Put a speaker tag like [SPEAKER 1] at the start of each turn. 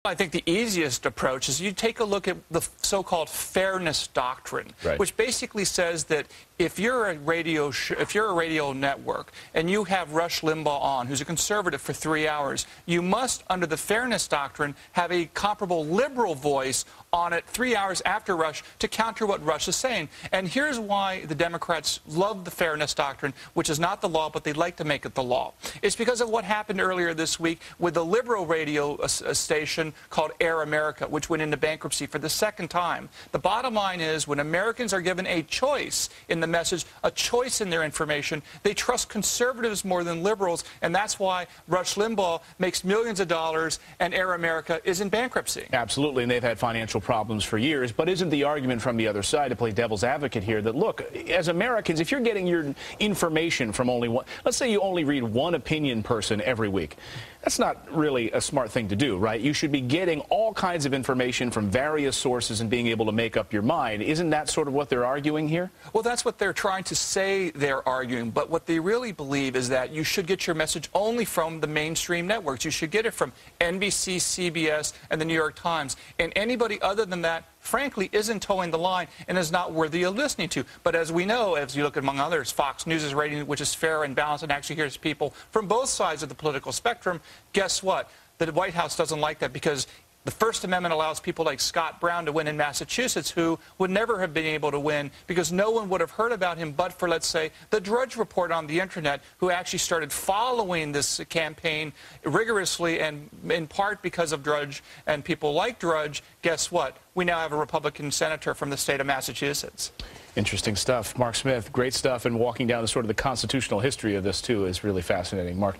[SPEAKER 1] I think the easiest approach is you take a look at the so-called fairness doctrine,
[SPEAKER 2] right,
[SPEAKER 1] which basically says that if you're a radio network and you have Rush Limbaugh on, who's a conservative, for 3 hours, you must, under the fairness doctrine, have a comparable liberal voice on it 3 hours after Rush to counter what Rush is saying. And here's why the Democrats love the fairness doctrine, which is not the law, but they'd like to make it the law. It's because of what happened earlier this week with the liberal radio station called Air America, which went into bankruptcy for the second time. The bottom line is, when Americans are given a choice in the message, a choice in their information, they trust conservatives more than liberals, and that's why Rush Limbaugh makes millions of dollars and Air America is in bankruptcy.
[SPEAKER 2] Absolutely, and they've had financial problems for years. But isn't the argument from the other side, to play devil's advocate here, that, look, as Americans, if you're getting your information from only one, let's say you only read one opinion person every week, that's not really a smart thing to do, right? You should be getting all kinds of information from various sources and being able to make up your mind. Isn't that sort of what they're arguing here?
[SPEAKER 1] Well, that's what they're trying to say they're arguing, but what they really believe is that you should get your message only from the mainstream networks. You should get it from NBC, CBS, and the New York Times. And anybody other than that, frankly, isn't towing the line and is not worthy of listening to. But as we know, as you look among others, Fox News' rating, which is fair and balanced and actually hears people from both sides of the political spectrum, guess what? The White House doesn't like that, because the First Amendment allows people like Scott Brown to win in Massachusetts, who would never have been able to win because no one would have heard about him but for, let's say, the Drudge Report on the Internet, who actually started following this campaign rigorously, and in part because of Drudge and people like Drudge. Guess what? We now have a Republican senator from the state of Massachusetts.
[SPEAKER 2] Interesting stuff. Mark Smith, great stuff, and walking down the sort of the constitutional history of this, too, is really fascinating. Mark,